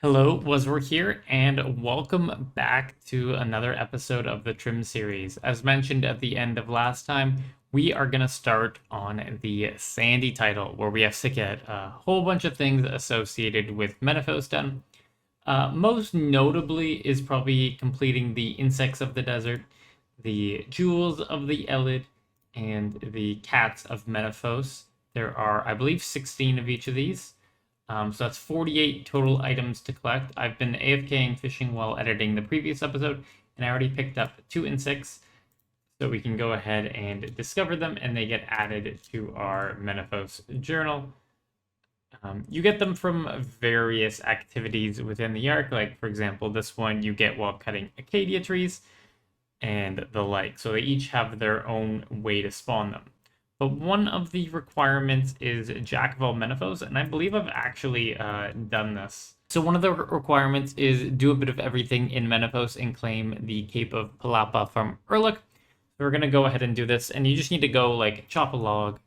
Hello, Waswere here, and welcome back to another episode of the Trim series. As mentioned at the end of last time, we are going to start on the Sandy title, where we have to get a whole bunch of things associated with Metaphyte done. Most notably is probably completing the Insects of the Desert, the Jewels of the Elid, and the Cats of Metaphos. There are, I believe, 16 of each of these. So that's 48 total items to collect. I've been AFKing fishing while editing the previous episode, and I already picked up 2 insects, so we can go ahead and discover them, and they get added to our Menaphos journal. You get them from various activities within the arc, like, for example, this one you get while cutting acacia trees, and the like. So they each have their own way to spawn them. But one of the requirements is Jack of all Menaphos, and I believe I've actually done this. So one of the requirements is do a bit of everything in Menaphos and claim the Cape of Palapa from Urluk. So we're going to go ahead and do this, and you just need to go like chop a log,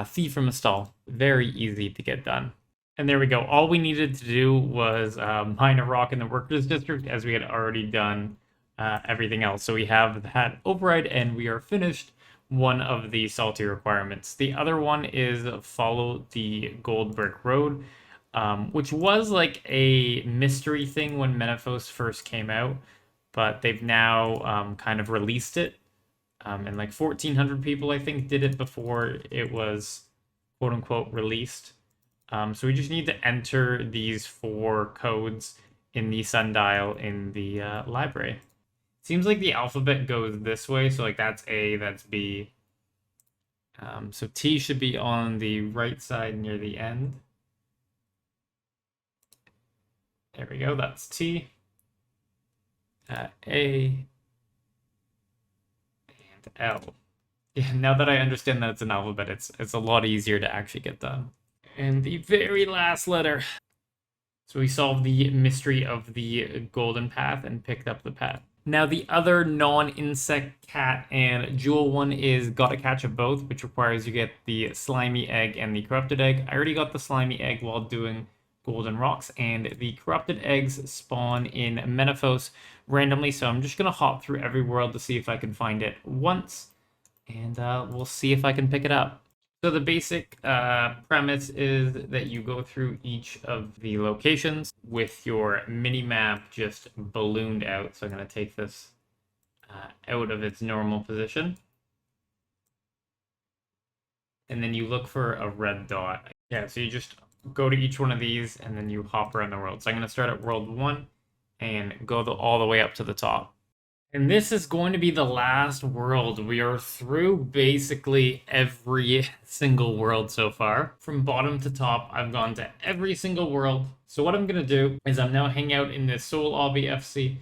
thief from a stall. Very easy to get done. And there we go. All we needed to do was mine a rock in the Workers District, as we had already done everything else. So we have that override, and we are finished one of the salty requirements. The other one is follow the Gold Brick Road, which was like a mystery thing when Menaphos first came out, but they've now kind of released it. And like 1,400 people, I think, did it before it was quote unquote released. So we just need to enter these 4 codes in the sundial in the library. Seems like the alphabet goes this way, so like that's A, that's B. So T should be on the right side near the end. There we go, that's T. A. And L. Yeah, now that I understand that it's an alphabet, it's a lot easier to actually get done. And the very last letter. So we solved the mystery of the golden path and picked up the path. Now, the other non-insect cat and jewel one is Gotta Catch a Both, which requires you get the slimy egg and the corrupted egg. I already got the slimy egg while doing golden rocks, and the corrupted eggs spawn in Menaphos randomly, so I'm just going to hop through every world to see if I can find it once, and we'll see if I can pick it up. So the basic premise is that you go through each of the locations with your mini-map just ballooned out. So I'm going to take this out of its normal position. And then you look for a red dot. Yeah, so you just go to each one of these and then you hop around the world. So I'm going to start at world 1 and go all the way up to the top. And this is going to be the last world. We are through basically every single world so far. From bottom to top, I've gone to every single world. So what I'm going to do is I'm now hanging out in this Soul Obby FC.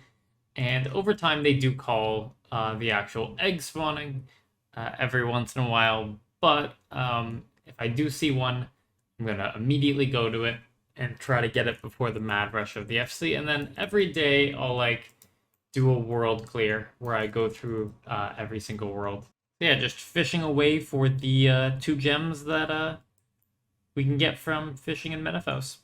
And over time, they do call the actual egg spawning every once in a while. But if I do see one, I'm going to immediately go to it and try to get it before the mad rush of the FC. And then every day, I'll like do a world clear where I go through every single world. Yeah, just fishing away for the 2 gems that we can get from fishing in Menaphos.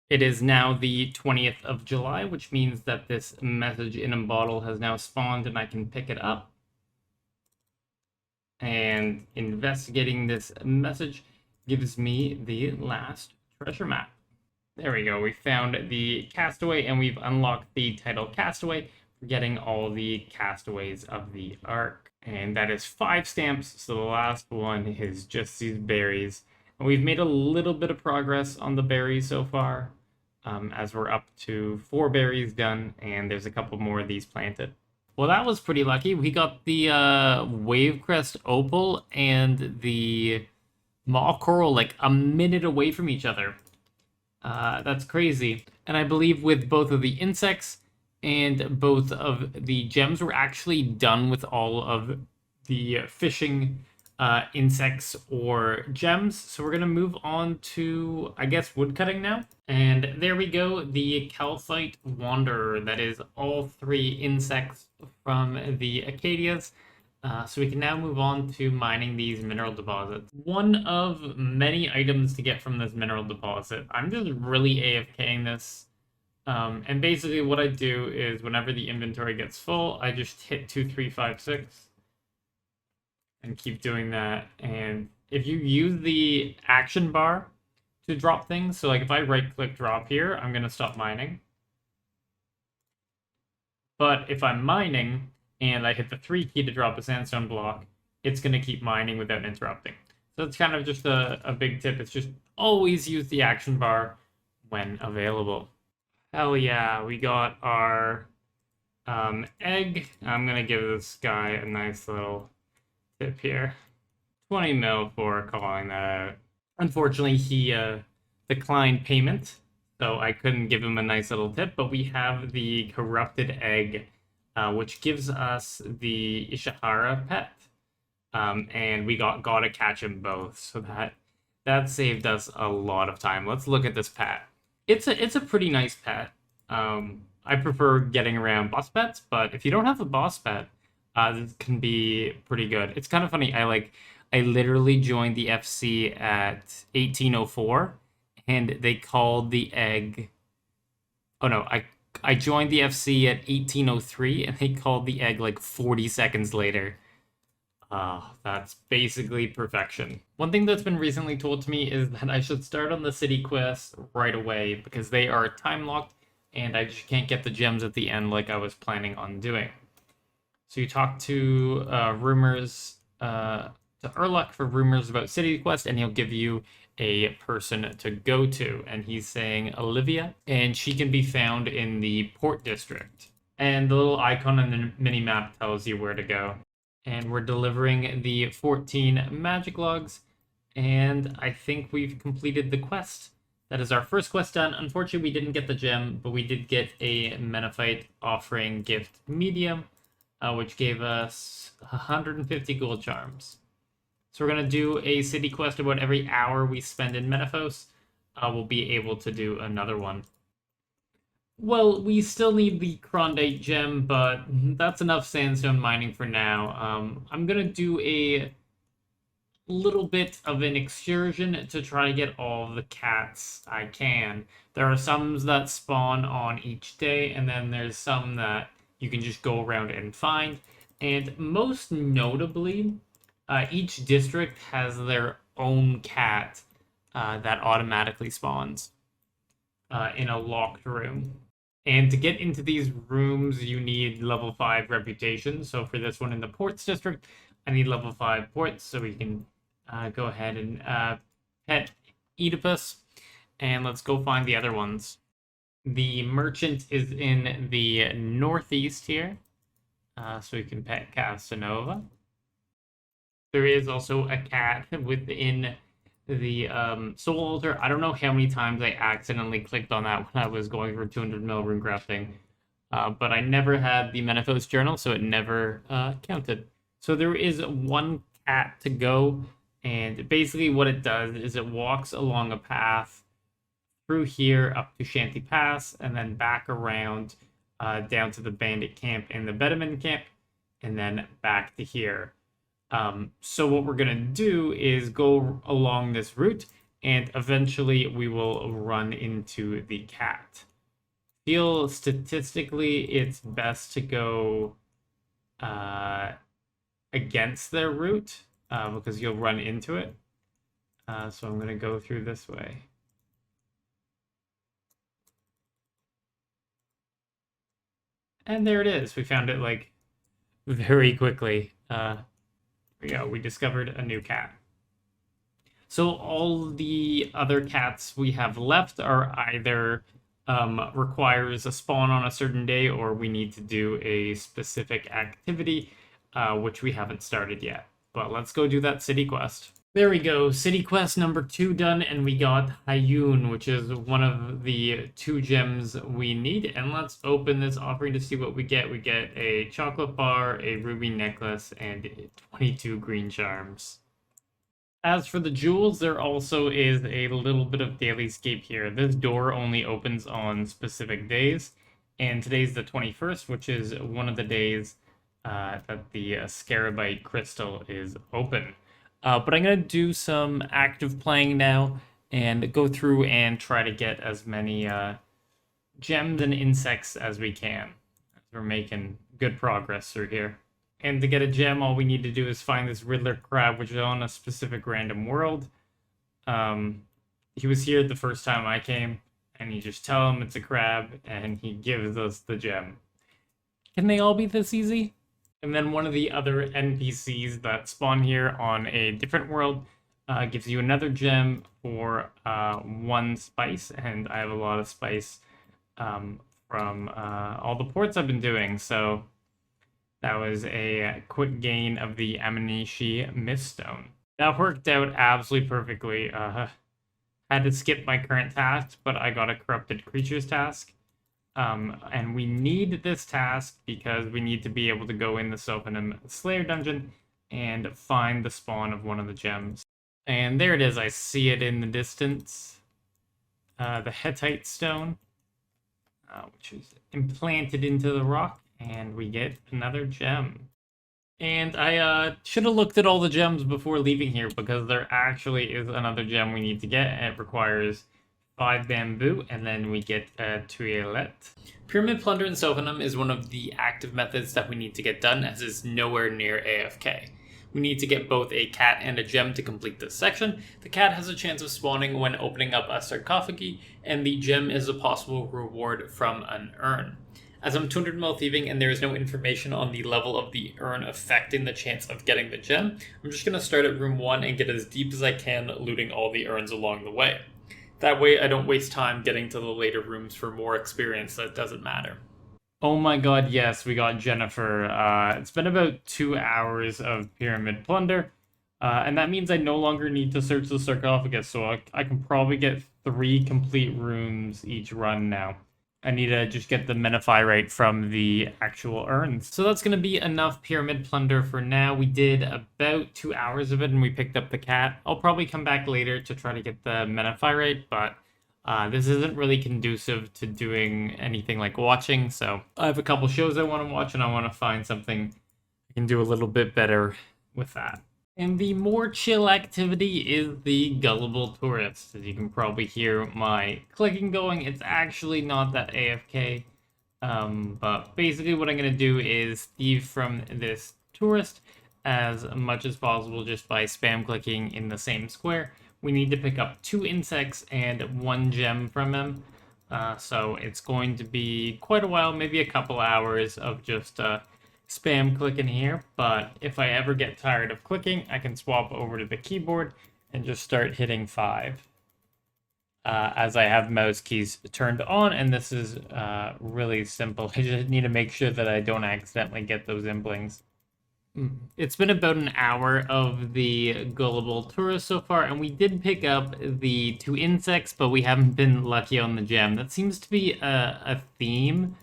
It is now the 20th of July, which means that this message in a bottle has now spawned and I can pick it up. And investigating this message gives me the last treasure map. There we go, we found the Castaway and we've unlocked the title Castaway, getting all the castaways of the arc. And that is 5 stamps, so the last one is just these berries. And we've made a little bit of progress on the berries so far, as we're up to 4 berries done, and there's a couple more of these planted. Well, that was pretty lucky. We got the Wavecrest Opal and the Maw Coral like a minute away from each other. That's crazy. And I believe with both of the insects and both of the gems, were actually done with all of the fishing insects or gems. So we're going to move on to, I guess, woodcutting now. And there we go, the Calcite Wanderer. That is all 3 insects from the Acadias. So we can now move on to mining these mineral deposits. One of many items to get from this mineral deposit. I'm just really AFKing this And basically what I do is whenever the inventory gets full, I just hit 2, 3, 5, 6 and keep doing that. And if you use the action bar to drop things, so like if I right click drop here, I'm going to stop mining. But if I'm mining and I hit the 3 key to drop a sandstone block, it's going to keep mining without interrupting. So it's kind of just a big tip. It's just always use the action bar when available. Hell yeah, we got our egg. I'm going to give this guy a nice little tip here. 20 mil for calling that out. Unfortunately, he declined payment, so I couldn't give him a nice little tip, but we have the corrupted egg, which gives us the Ishihara pet. And we gotta catch them both, so that saved us a lot of time. Let's look at this pet. It's a pretty nice pet. I prefer getting around boss pets, but if you don't have a boss pet, this can be pretty good. It's kind of funny. I literally joined the FC at 1804, and they called the egg. Oh no, I joined the FC at 1803, and they called the egg like 40 seconds later. That's basically perfection. One thing that's been recently told to me is that I should start on the city quests right away because they are time locked and I just can't get the gems at the end like I was planning on doing. So you talk to Urlach for rumors about city quest, and he'll give you a person to go to. And he's saying Olivia, and she can be found in the port district. And the little icon on the mini map tells you where to go. And we're delivering the 14 magic logs, and I think we've completed the quest. That is our first quest done. Unfortunately, we didn't get the gem, but we did get a Metaphyte offering gift medium, which gave us 150 gold charms. So we're going to do a city quest about every hour we spend in Metaphos. We'll be able to do another one. Well, we still need the Krondite gem, but that's enough sandstone mining for now. I'm going to do a little bit of an excursion to try to get all the cats I can. There are some that spawn on each day, and then there's some that you can just go around and find. And most notably, each district has their own cat that automatically spawns in a locked room. And to get into these rooms, you need level 5 reputation. So for this one in the ports district, I need level 5 ports so we can go ahead and pet Oedipus. And let's go find the other ones. The merchant is in the northeast here, so we can pet Casanova. There is also a cat within the soul altar. I don't know how many times I accidentally clicked on that when I was going for 200 mil rune crafting, but I never had the Metaphos journal, so it never counted. So there is one cat to go, and basically what it does is it walks along a path through here up to Shanty Pass, and then back around down to the bandit camp and the Bedaman camp, and then back to here. So what we're going to do is go along this route, and eventually we will run into the cat. Feel statistically it's best to go against their route because you'll run into it. So I'm going to go through this way. And there it is. We found it like very quickly. Yeah, we discovered a new cat. So all the other cats we have left are either requires a spawn on a certain day, or we need to do a specific activity, which we haven't started yet. But let's go do that city quest. There we go, city quest number 2 done, and we got Hayun, which is one of the 2 gems we need. And let's open this offering to see what we get. We get a chocolate bar, a ruby necklace, and 22 green charms. As for the jewels, there also is a little bit of daily scape here. This door only opens on specific days, and today's the 21st, which is one of the days that the Scarabite crystal is open. But I'm going to do some active playing now and go through and try to get as many gems and insects as we can. We're making good progress through here. And to get a gem, all we need to do is find this Riddler crab, which is on a specific random world. He was here the first time I came, and you just tell him it's a crab, and he gives us the gem. Can they all be this easy? And then one of the other NPCs that spawn here on a different world gives you another gem for 1 spice, and I have a lot of spice from all the ports I've been doing, so that was a quick gain of the Amanishi Miststone. That worked out absolutely perfectly. Had to skip my current task, but I got a Corrupted Creatures task. And we need this task because we need to be able to go in the Sophanum Slayer dungeon and find the spawn of one of the gems. And there it is, I see it in the distance. The Hittite stone, which is implanted into the rock, and we get another gem. And I should have looked at all the gems before leaving here, because there actually is another gem we need to get, and it requires 5 bamboo, and then we get a tuilet. Pyramid Plunder in Sophanum is one of the active methods that we need to get done, as it's nowhere near AFK. We need to get both a cat and a gem to complete this section. The cat has a chance of spawning when opening up a sarcophagi, and the gem is a possible reward from an urn. As I'm 200 mil thieving and there is no information on the level of the urn affecting the chance of getting the gem, I'm just going to start at room 1 and get as deep as I can, looting all the urns along the way. That way I don't waste time getting to the later rooms for more experience that doesn't matter. Oh my god, yes, we got Jennifer. It's been about 2 hours of Pyramid Plunder, and that means I no longer need to search the sarcophagus, so I can probably get 3 complete rooms each run now. I need to just get the Metaphyte from the actual urns. So that's going to be enough Pyramid Plunder for now. We did about 2 hours of it, and we picked up the cat. I'll probably come back later to try to get the Metaphyte, but this isn't really conducive to doing anything like watching, so I have a couple shows I want to watch, and I want to find something I can do a little bit better with that. And the more chill activity is the Gullible Tourists. As you can probably hear my clicking going, it's actually not that AFK, but basically what I'm going to do is thieve from this tourist as much as possible just by spam clicking in the same square. We need to pick up 2 insects and 1 gem from him. So it's going to be quite a while, maybe a couple hours of just spam clicking here. But if I ever get tired of clicking, I can swap over to the keyboard and just start hitting 5. As I have mouse keys turned on, and this is really simple. I just need to make sure that I don't accidentally get those implings. It's been about an hour of the Gullible Tourist so far, and we did pick up the 2 insects, but we haven't been lucky on the gem. That seems to be a theme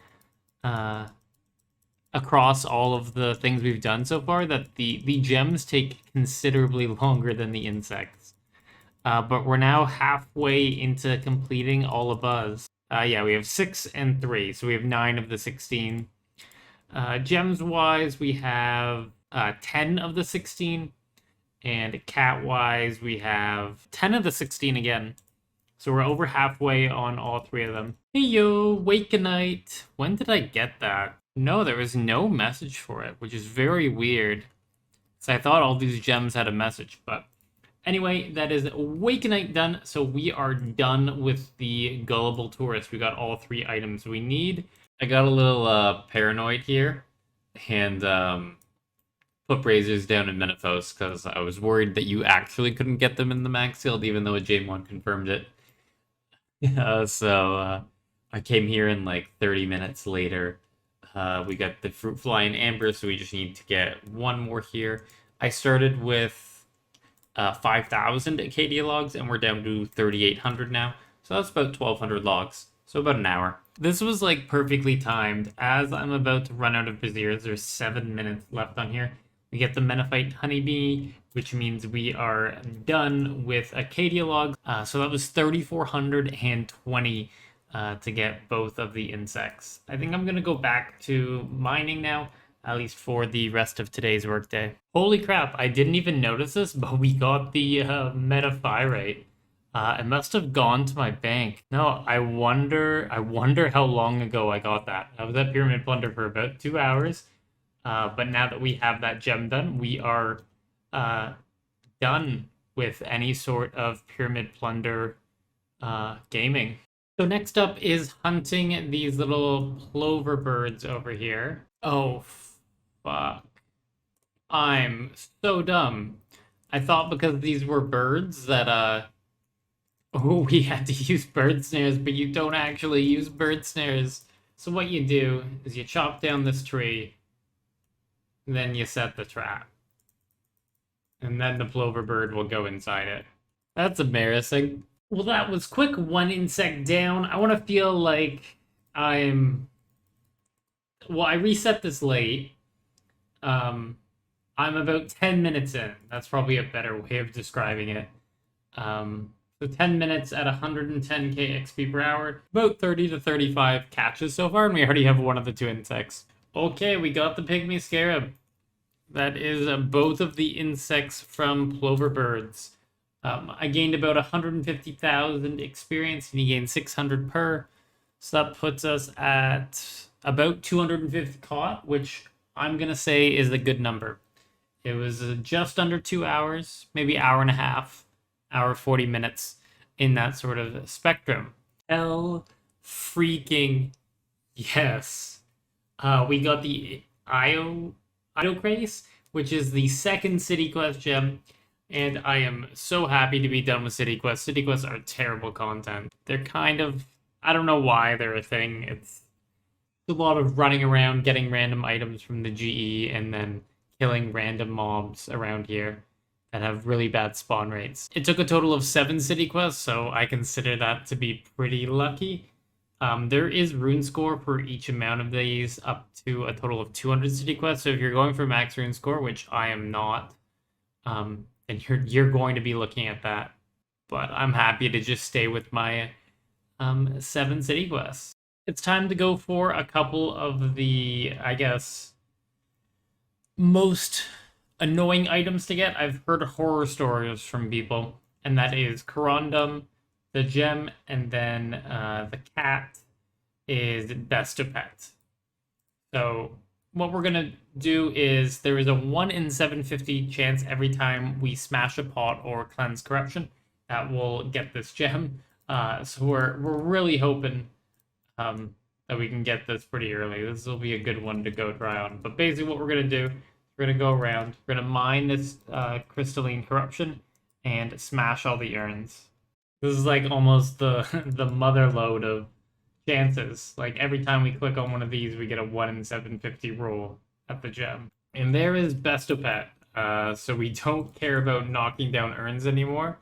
across all of the things we've done so far, that the gems take considerably longer than the insects. But we're now halfway into completing all of us. Yeah, we have 6 and 3, so we have 9 of the 16. Gems-wise, we have 10 of the 16, and cat-wise, we have 10 of the 16 again. So we're over halfway on all 3 of them. Hey yo, wake a night. When did I get that? No, there was no message for it, which is very weird. So I thought all these gems had a message, but anyway, that is wake a night done. So we are done with the Gullible Tourist. We got all 3 items we need. I got a little paranoid here, and put braziers down in Menaphos because I was worried that you actually couldn't get them in the max field, even though a J-Mod confirmed it. So I came here in like 30 minutes later. We got the fruit fly and amber, so we just need to get 1 more here. I started with 5,000 Acadia logs, and we're down to 3,800 now. So that's about 1,200 logs. So about an hour. This was like perfectly timed. As I'm about to run out of braziers, there's 7 minutes left on here. We get the Metaphyte honeybee, which means we are done with Acadia logs. So that was 3,420 to get both of the insects. I think I'm going to go back to mining now, at least for the rest of today's workday. Holy crap, I didn't even notice this, but we got the Metaphyte. It must have gone to my bank. No, I wonder how long ago I got that. I was at Pyramid Plunder for about 2 hours. But now that we have that gem done, we are uh, done with any sort of Pyramid Plunder gaming. So next up is hunting these little plover birds over here. Oh, fuck. I'm so dumb. I thought because these were birds that oh, we had to use bird snares, but you don't actually use bird snares. So what you do is you chop down this tree, and then you set the trap. And then the plover bird will go inside it. That's embarrassing. Well, that was quick. One insect down. I want to feel like I'm... Well, I reset this late. I'm about 10 minutes in. That's probably a better way of describing it. So 10 minutes at 110k XP per hour. About 30 to 35 catches so far, and we already have one of the two insects. Okay, we got the pygmy scarab. That is both of the insects from plover birds. I gained about 150,000 experience, and he gained 600 per. So that puts us at about 250 caught, which I'm going to say is a good number. It was just under 2 hours, maybe hour and a half, hour 40 minutes in that sort of spectrum. Hell freaking yes. We got the Idocrace, which is the second City Quest gem, and I am so happy to be done with City Quests. City Quests are terrible content. They're kind of, I don't know why they're a thing. It's a lot of running around, getting random items from the GE, and then killing random mobs around here that have really bad spawn rates. It took a total of 7 City Quests, so I consider that to be pretty lucky. There is rune score for each amount of these, up to a total of 200 City Quests. So if you're going for max rune score, which I am not, then you're going to be looking at that. But I'm happy to just stay with my 7 City Quests. It's time to go for a couple of the, I guess, most annoying items to get. I've heard horror stories from people, and that is Corundum, the gem, and then the cat is Bestopet. So what we're gonna do is there is a 1 in 750 chance every time we smash a pot or cleanse corruption that will get this gem. So we're really hoping that we can get this pretty early. This will be a good one to go dry on. But basically what we're gonna do, we're gonna go around, we're gonna mine this crystalline corruption and smash all the urns. This is like almost the the mother load of chances. Like every time we click on one of these, we get a 1 in 750 roll at the gem. And there is Bestopet. So we don't care about knocking down urns anymore.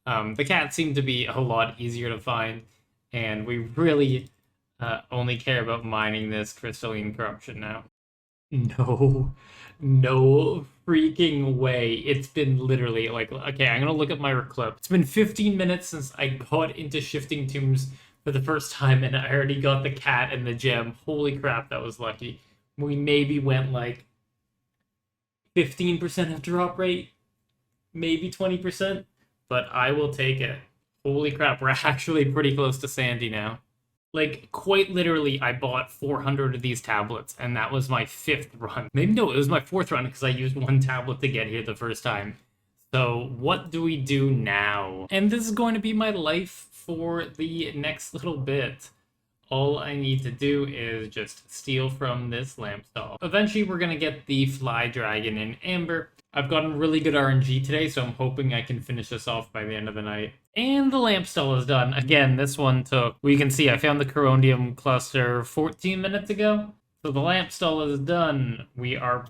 The cats seem to be a lot easier to find, and we really only care about mining this crystalline corruption now. No, no freaking way. It's been literally like, okay, I'm gonna look at my clip. It's been 15 minutes since I got into Shifting Tombs for the first time, and I already got the cat and the gem. Holy crap, that was lucky. We maybe went like 15% of drop rate, maybe 20%, but I will take it. Holy crap, we're actually pretty close to Sandy now. Like, quite literally, I bought 400 of these tablets, and that was my 5th run. Maybe no, it was my 4th run, because I used 1 tablet to get here the first time. So, what do we do now? And this is going to be my life for the next little bit. All I need to do is just steal from this lamp stall. Eventually, we're going to get the fly dragon in amber. I've gotten really good RNG today, so I'm hoping I can finish this off by the end of the night. And the lamp stall is done. Again, this one took... We can see I found the coronium cluster 14 minutes ago. So the lamp stall is done. We are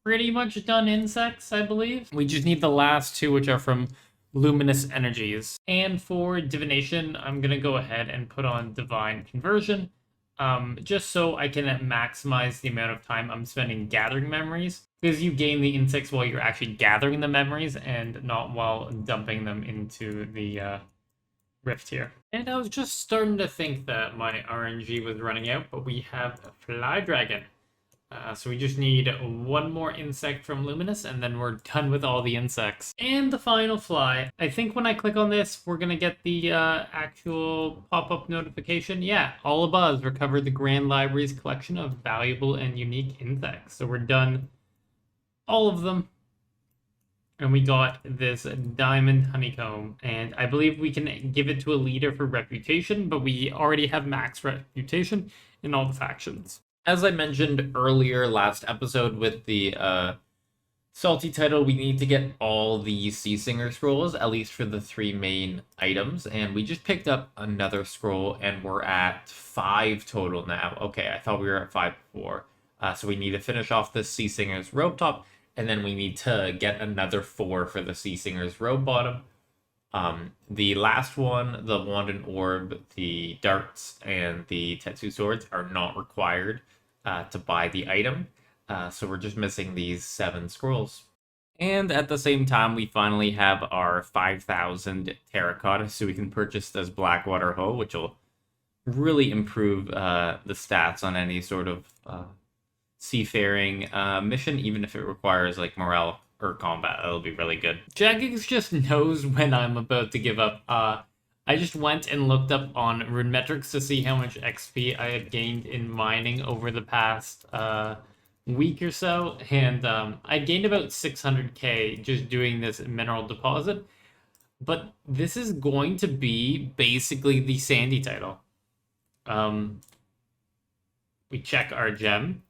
pretty much done insects, I believe. We just need the last 2, which are from luminous energies. And for divination, I'm going to go ahead and put on divine conversion. Just so I can maximize the amount of time I'm spending gathering memories. Because you gain the insects while you're actually gathering the memories and not while dumping them into the rift here. And I was just starting to think that my RNG was running out, but we have a fly dragon. So we just need one more insect from Luminous, and then we're done with all the insects. And the final fly. I think when I click on this, we're going to get the actual pop-up notification. Yeah, all abuzz recovered the Grand Library's collection of valuable and unique insects. So we're done all of them. And we got this diamond honeycomb. And I believe we can give it to a leader for reputation, but we already have max reputation in all the factions. As I mentioned earlier last episode with the salty title, we need to get all the Seasinger Scrolls, at least for the 3 main items, and we just picked up another scroll, and we're at 5 total now. Okay, I thought we were at 5 before. So we need to finish off the Seasinger's robe top, and then we need to get another 4 for the Seasinger's robe bottom. The last one, the wand and orb, the darts, and the Tetsu swords are not required to buy the item. So we're just missing these 7 scrolls. And at the same time, we finally have our 5,000 terracotta, so we can purchase this Blackwater hoe, which will really improve the stats on any sort of seafaring mission, even if it requires like morale or combat. It'll be really good. Jagex just knows when I'm about to give up. I just went and looked up on Runemetrics to see how much XP I had gained in mining over the past week or so, and I gained about 600k just doing this mineral deposit. But this is going to be basically the Sandy title. We check our gem.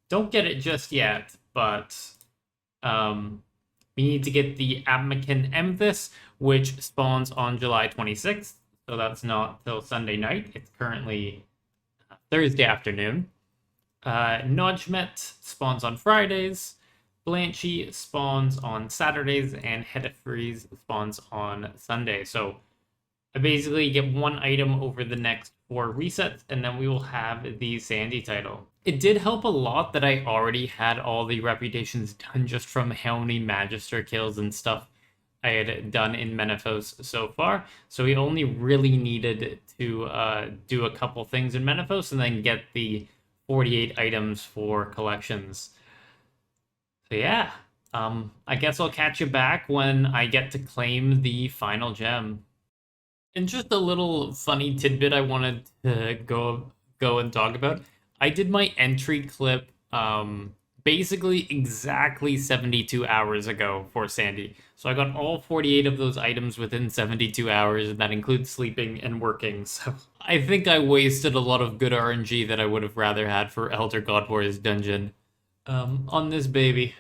Don't get it just yet, but we need to get the Abmakin Amethyst, which spawns on July 26th. So that's not till Sunday night. It's currently Thursday afternoon. Nodgemet spawns on Fridays. Blanchy spawns on Saturdays, and Hedefreeze spawns on Sunday. So I basically get 1 item over the next 4 resets, and then we will have the Sandy title. It did help a lot that I already had all the reputations done just from how many Magister kills and stuff I had done in Menaphos so far. So we only really needed to do a couple things in Menaphos and then get the 48 items for collections. So yeah, I guess I'll catch you back when I get to claim the final gem. And just a little funny tidbit I wanted to go and talk about. I did my entry clip basically exactly 72 hours ago for Sandy. So I got all 48 of those items within 72 hours, and that includes sleeping and working. So I think I wasted a lot of good RNG that I would have rather had for Elder God Warrior's Dungeon on this baby.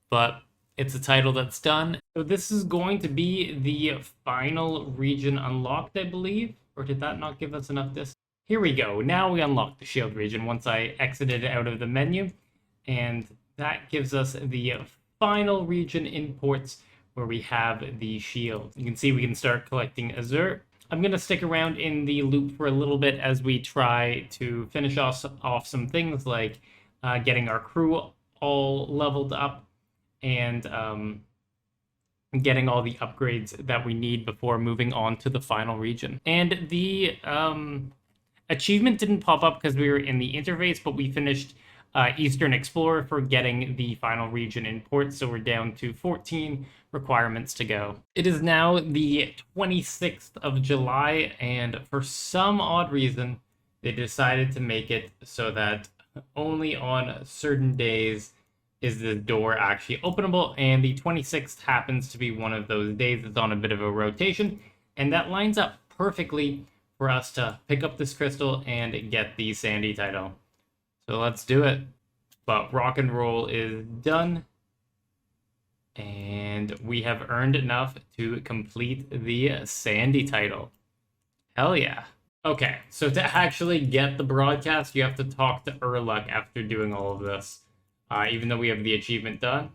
But it's a title that's done. So this is going to be the final region unlocked, I believe. Or did that not give us enough distance? Here we go. Now we unlock the shield region once I exited out of the menu. And that gives us the final region imports where we have the shield. You can see we can start collecting Azure. I'm going to stick around in the loop for a little bit as we try to finish off some things like getting our crew all leveled up and getting all the upgrades that we need before moving on to the final region. And the achievement didn't pop up because we were in the interface, but we finished Eastern Explorer for getting the final region import, so we're down to 14 requirements to go. It is now the 26th of July, and for some odd reason, they decided to make it so that only on certain days is the door actually openable, and the 26th happens to be one of those days. It's on a bit of a rotation, and that lines up perfectly for us to pick up this crystal and get the Sandy title. So let's do it. But rock and roll is done, and we have earned enough to complete the Sandy title. Hell yeah. Okay, so to actually get the broadcast, you have to talk to Urluk after doing all of this, even though we have the achievement done.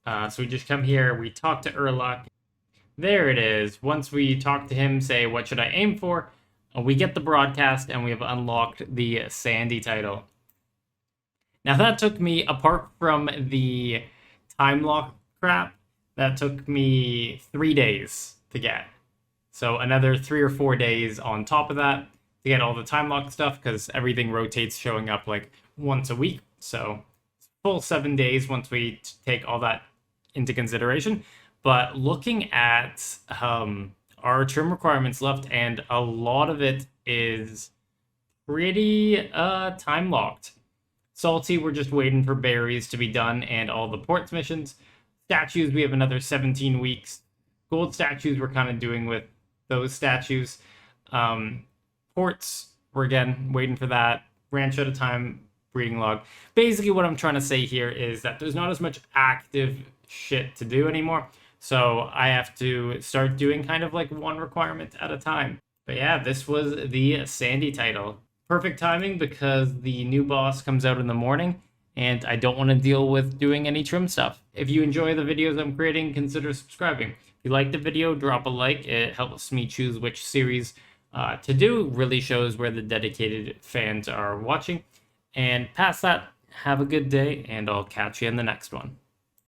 So we just come here, we talk to Urluk. There it is. Once we talk to him, say, what should I aim for? We get the broadcast, and we have unlocked the Sandy title. Now that took me, apart from the time lock crap, that took me 3 days to get. So another 3 or 4 days on top of that to get all the time lock stuff, because everything rotates showing up like once a week. So full 7 days once we take all that into consideration. But looking at our trim requirements left, and a lot of it is pretty time locked. Salty, we're just waiting for berries to be done and all the ports missions. Statues, we have another 17 weeks. Gold statues, we're kind of doing with those statues. Ports, we're again waiting for that. Ranch out of time, breeding log. Basically, what I'm trying to say here is that there's not as much active shit to do anymore. So I have to start doing kind of like one requirement at a time. But yeah, this was the Sandy title. Perfect timing because the new boss comes out in the morning and I don't want to deal with doing any trim stuff. If you enjoy the videos I'm creating, consider subscribing. If you like the video, drop a like. It helps me choose which series to do. Really shows where the dedicated fans are watching. And past that, have a good day, and I'll catch you in the next one.